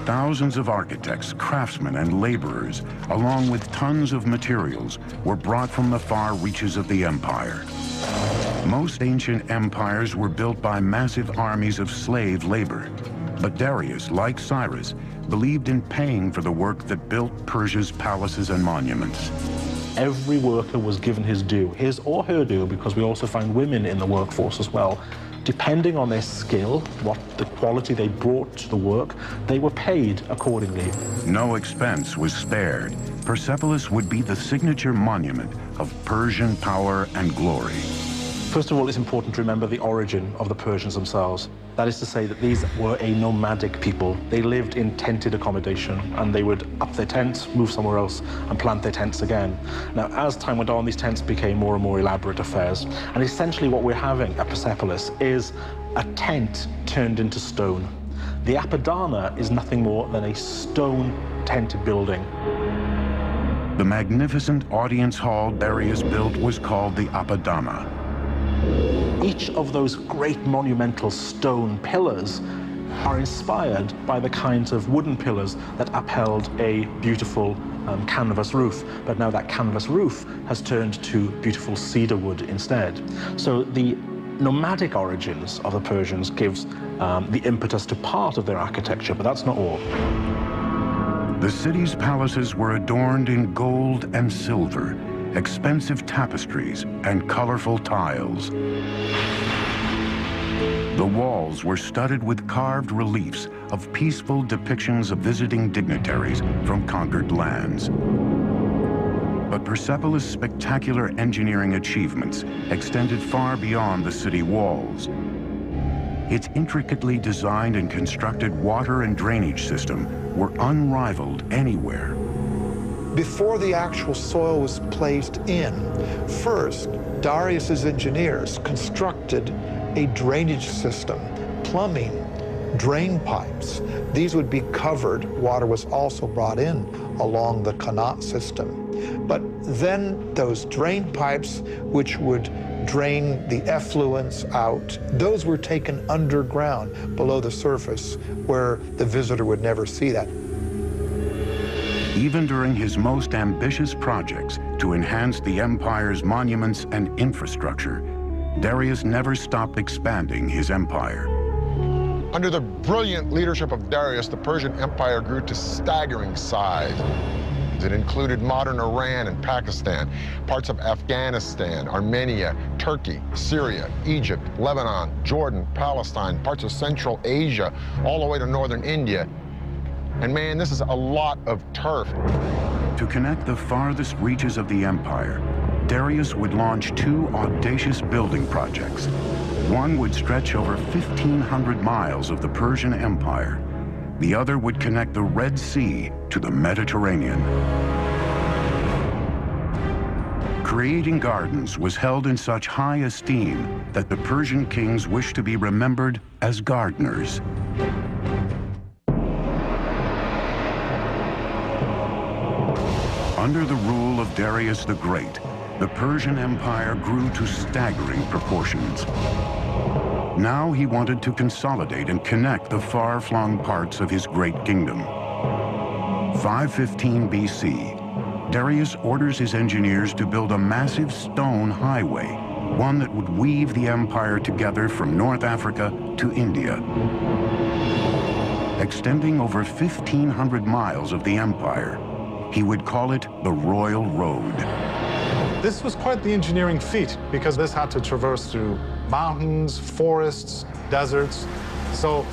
Thousands of architects, craftsmen, and laborers, along with tons of materials, were brought from the far reaches of the empire. Most ancient empires were built by massive armies of slave labor. But Darius, like Cyrus, believed in paying for the work that built Persia's palaces and monuments. Every worker was given his due, his or her due, because we also find women in the workforce as well. Depending on their skill, what the quality they brought to the work, they were paid accordingly. No expense was spared. Persepolis would be the signature monument of Persian power and glory. First of all, it's important to remember the origin of the Persians themselves. That is to say that these were a nomadic people. They lived in tented accommodation, and they would up their tents, move somewhere else, and plant their tents again. Now, as time went on, these tents became more and more elaborate affairs. And essentially what we're having at Persepolis is a tent turned into stone. The Apadana is nothing more than a stone tented building. The magnificent audience hall Darius built was called the Apadana. Each of those great monumental stone pillars are inspired by the kinds of wooden pillars that upheld a beautiful canvas roof. But now that canvas roof has turned to beautiful cedar wood instead. So the nomadic origins of the Persians gives the impetus to part of their architecture, but that's not all. The city's palaces were adorned in gold and silver, expensive tapestries, and colorful tiles. The walls were studded with carved reliefs of peaceful depictions of visiting dignitaries from conquered lands. But Persepolis' spectacular engineering achievements extended far beyond the city walls. Its intricately designed and constructed water and drainage system were unrivaled anywhere. Before the actual soil was placed in, first, Darius's engineers constructed a drainage system, plumbing, drain pipes. These would be covered. Water was also brought in along the Qanat system. But then those drain pipes, which would drain the effluents out, those were taken underground below the surface where the visitor would never see that. Even during his most ambitious projects to enhance the empire's monuments and infrastructure, Darius never stopped expanding his empire. Under the brilliant leadership of Darius, the Persian Empire grew to staggering size. It included modern Iran and Pakistan, parts of Afghanistan, Armenia, Turkey, Syria, Egypt, Lebanon, Jordan, Palestine, parts of Central Asia, all the way to northern India. And man, this is a lot of turf. To connect the farthest reaches of the empire, Darius would launch two audacious building projects. One would stretch over 1,500 miles of the Persian Empire. The other would connect the Red Sea to the Mediterranean. Creating gardens was held in such high esteem that the Persian kings wished to be remembered as gardeners. Under the rule of Darius the Great, the Persian Empire grew to staggering proportions. Now he wanted to consolidate and connect the far-flung parts of his great kingdom. 515 BC, Darius orders his engineers to build a massive stone highway, one that would weave the empire together from North Africa to India. Extending over 1,500 miles of the empire, he would call it the Royal Road. This was quite the engineering feat because this had to traverse through mountains, forests, deserts. So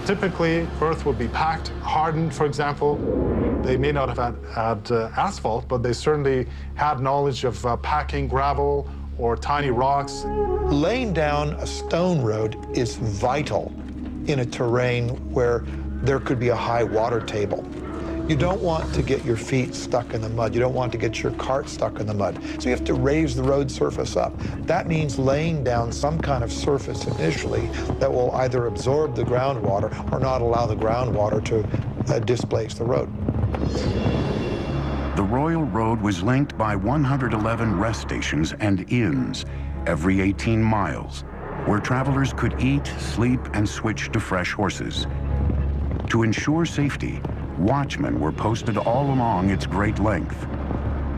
typically, earth would be packed, hardened, for example. They may not have had asphalt, but they certainly had knowledge of packing gravel or tiny rocks. Laying down a stone road is vital in a terrain where there could be a high water table. You don't want to get your feet stuck in the mud. You don't want to get your cart stuck in the mud. So you have to raise the road surface up. That means laying down some kind of surface initially that will either absorb the groundwater or not allow the groundwater to displace the road. The Royal Road was linked by 111 rest stations and inns every 18 miles, where travelers could eat, sleep, and switch to fresh horses. To ensure safety, watchmen were posted all along its great length.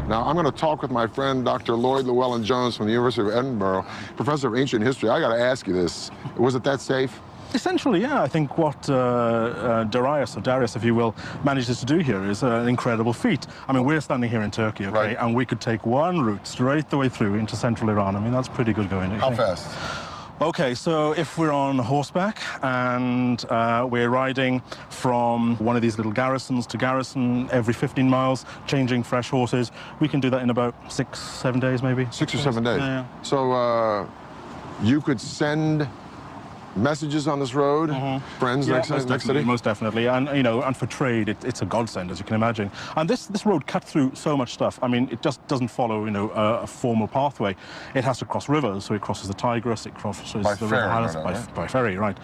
Now, I'm going to talk with my friend, Dr. Lloyd Llewellyn-Jones from the University of Edinburgh, professor of ancient history. I got to ask you this. Was it that safe? Essentially, yeah. I think what Darius, if you will, manages to do here is an incredible feat. I mean, we're standing here in Turkey, okay, right, and we could take one route straight the way through into central Iran. I mean, that's pretty good going. How fast? Okay, so if we're on horseback and we're riding from one of these little garrisons to garrison every 15 miles, changing fresh horses, we can do that in about 6-7 days, maybe. 6 or 7 days? Yeah. So you could send messages on this road, friends, Yeah, next city? Most definitely, and you know, and for trade, it's a godsend, as you can imagine. And this road cut through so much stuff. I mean, it just doesn't follow, you know, a formal pathway. It has to cross rivers, so it crosses the Tigris, it crosses the ferry, River Halys, by ferry, right?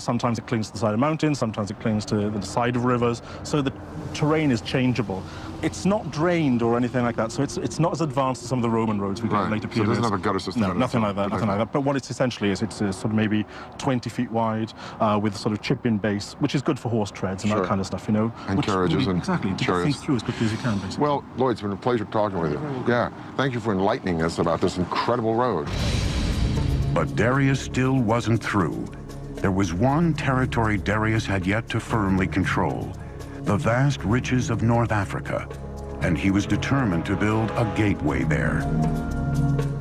Sometimes it clings to the side of mountains, sometimes it clings to the side of rivers. So the terrain is changeable. It's not drained or anything like that, so it's not as advanced as some of the Roman roads we got in later periods. So it doesn't have a gutter system? No, nothing like that, nothing like that. But what it's essentially is, it's sort of maybe 20 feet wide with a sort of chip-in base, which is good for horse treads and that kind of stuff, you know. And carriages and exactly, to get things through as quickly as you can, basically. Well, Lloyd, it's been a pleasure talking with you. Yeah, thank you for enlightening us about this incredible road. But Darius still wasn't through. There was one territory Darius had yet to firmly control, the vast riches of North Africa, and he was determined to build a gateway there.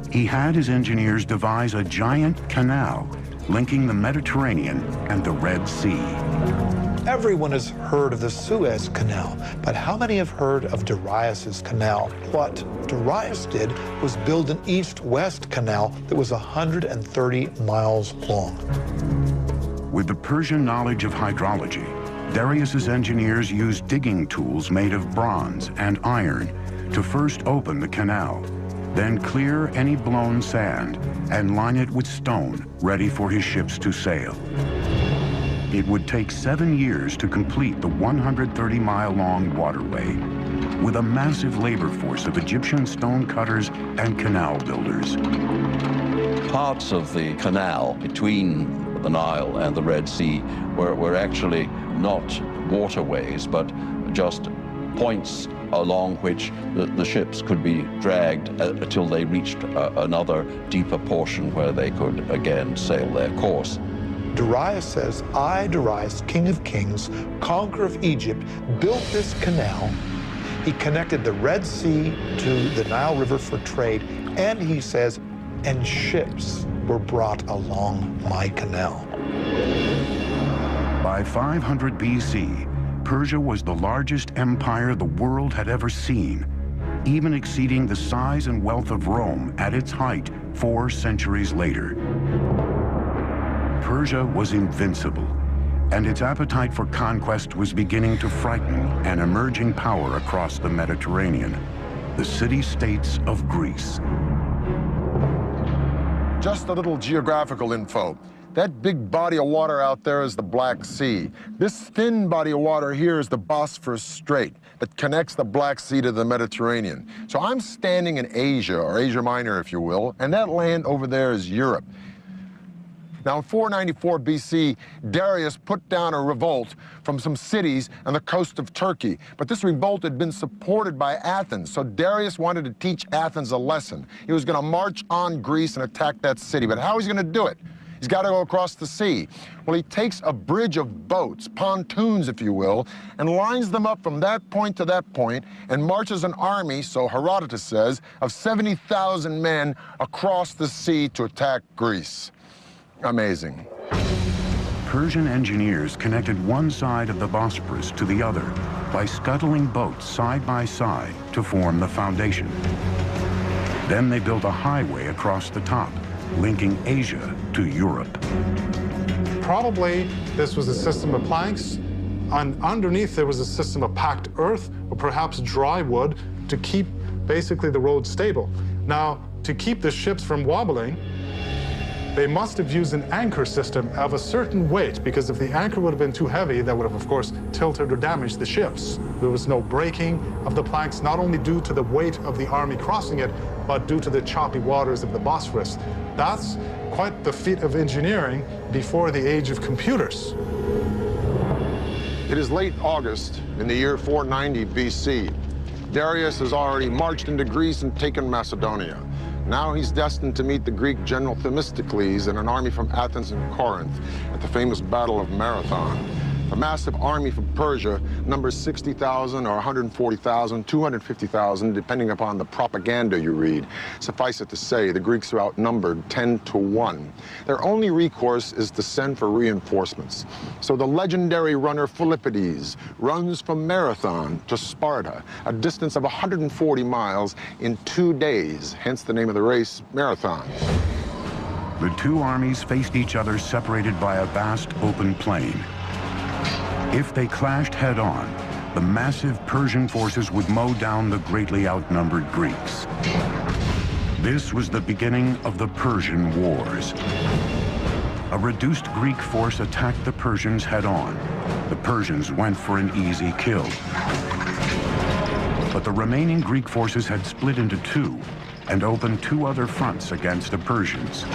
He had his engineers devise a giant canal linking the Mediterranean and the Red Sea. Everyone has heard of the Suez Canal, but how many have heard of Darius's canal? What Darius did was build an east-west canal that was 130 miles long. With the Persian knowledge of hydrology, Darius's engineers used digging tools made of bronze and iron to first open the canal, then clear any blown sand and line it with stone ready for his ships to sail. It would take 7 years to complete the 130-mile-long waterway, with a massive labor force of Egyptian stone cutters and canal builders. Parts of the canal between the Nile and the Red Sea were actually not waterways, but just points along which the ships could be dragged until they reached another deeper portion where they could again sail their course. Darius says, I, Darius, king of kings, conqueror of Egypt, built this canal. He connected the Red Sea to the Nile River for trade, and he says, and ships were brought along my canal. By 500 BC, Persia was the largest empire the world had ever seen, even exceeding the size and wealth of Rome at its height 4 centuries later. Persia was invincible, and its appetite for conquest was beginning to frighten an emerging power across the Mediterranean, the city-states of Greece. Just a little geographical info. That big body of water out there is the Black Sea. This thin body of water here is the Bosphorus Strait that connects the Black Sea to the Mediterranean. So I'm standing in Asia, or Asia Minor, if you will, and that land over there is Europe. Now, in 494 BC, Darius put down a revolt from some cities on the coast of Turkey. But this revolt had been supported by Athens, so Darius wanted to teach Athens a lesson. He was going to march on Greece and attack that city. But how is he going to do it? He's got to go across the sea. Well, he takes a bridge of boats, pontoons, if you will, and lines them up from that point to that point and marches an army, so Herodotus says, of 70,000 men across the sea to attack Greece. Amazing. Persian engineers connected one side of the Bosporus to the other by scuttling boats side by side to form the foundation. Then they built a highway across the top, linking Asia to Europe. Probably this was a system of planks, and underneath there was a system of packed earth or perhaps dry wood to keep basically the road stable. Now, to keep the ships from wobbling, they must have used an anchor system of a certain weight, because if the anchor would have been too heavy, that would have, of course, tilted or damaged the ships. There was no breaking of the planks, not only due to the weight of the army crossing it, but due to the choppy waters of the Bosphorus. That's quite the feat of engineering before the age of computers. It is late August in the year 490 BC. Darius has already marched into Greece and taken Macedonia. Now he's destined to meet the Greek general Themistocles and an army from Athens and Corinth at the famous Battle of Marathon. The massive army from Persia numbers 60,000 or 140,000, 250,000, depending upon the propaganda you read. Suffice it to say, the Greeks are outnumbered 10 to 1. Their only recourse is to send for reinforcements. So the legendary runner Philippides runs from Marathon to Sparta, a distance of 140 miles in 2 days, hence the name of the race, Marathon. The two armies faced each other separated by a vast open plain. If they clashed head-on, the massive Persian forces would mow down the greatly outnumbered Greeks. This was the beginning of the Persian Wars. A reduced Greek force attacked the Persians head-on. The Persians went for an easy kill. But the remaining Greek forces had split into two and opened two other fronts against the Persians.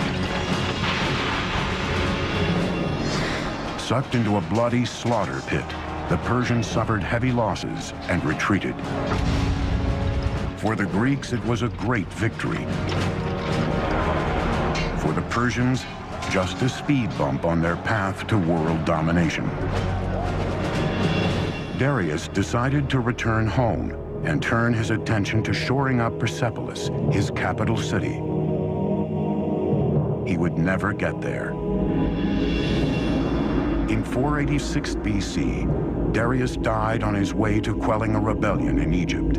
Sucked into a bloody slaughter pit, the Persians suffered heavy losses and retreated. For the Greeks, it was a great victory. For the Persians, just a speed bump on their path to world domination. Darius decided to return home and turn his attention to shoring up Persepolis, his capital city. He would never get there. In 486 BC, Darius died on his way to quelling a rebellion in Egypt,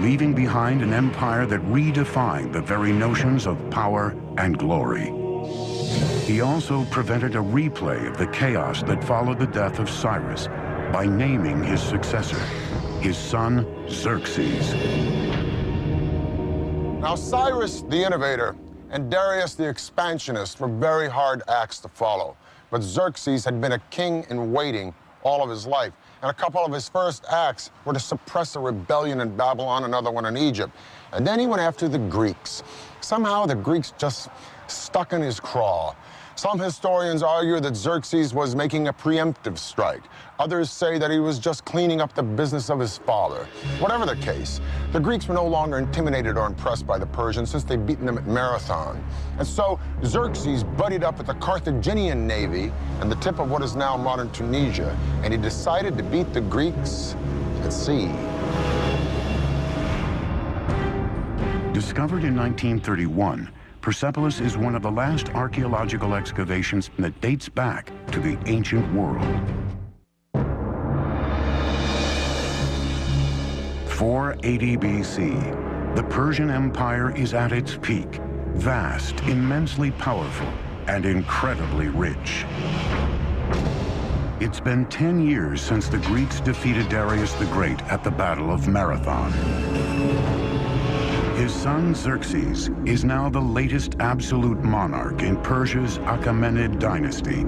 leaving behind an empire that redefined the very notions of power and glory. He also prevented a replay of the chaos that followed the death of Cyrus by naming his successor, his son Xerxes. Now, Cyrus the innovator and Darius the expansionist were very hard acts to follow. But Xerxes had been a king in waiting all of his life. And a couple of his first acts were to suppress a rebellion in Babylon, another one in Egypt. And then he went after the Greeks. Somehow the Greeks just stuck in his craw. Some historians argue that Xerxes was making a preemptive strike. Others say that he was just cleaning up the business of his father. Whatever the case, the Greeks were no longer intimidated or impressed by the Persians since they'd beaten them at Marathon. And so Xerxes buddied up with the Carthaginian navy and the tip of what is now modern Tunisia, and he decided to beat the Greeks at sea. Discovered in 1931, Persepolis is one of the last archaeological excavations that dates back to the ancient world. 480 BC, the Persian Empire is at its peak, vast, immensely powerful, and incredibly rich. It's been 10 years since the Greeks defeated Darius the Great at the Battle of Marathon. His son Xerxes is now the latest absolute monarch in Persia's Achaemenid dynasty,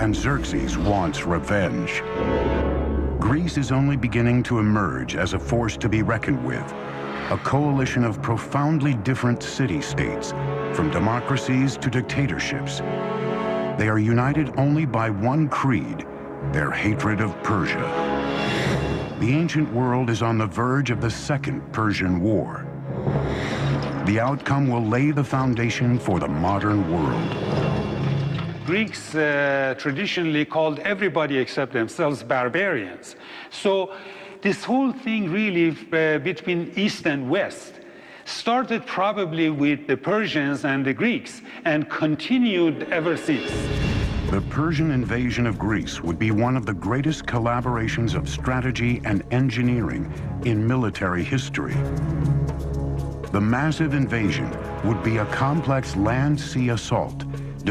and Xerxes wants revenge. Greece is only beginning to emerge as a force to be reckoned with, a coalition of profoundly different city-states, from democracies to dictatorships. They are united only by one creed, their hatred of Persia. The ancient world is on the verge of the Second Persian War. The outcome will lay the foundation for the modern world. Greeks traditionally called everybody except themselves barbarians. So this whole thing really between East and West started probably with the Persians and the Greeks and continued ever since. The Persian invasion of Greece would be one of the greatest collaborations of strategy and engineering in military history. The massive invasion would be a complex land-sea assault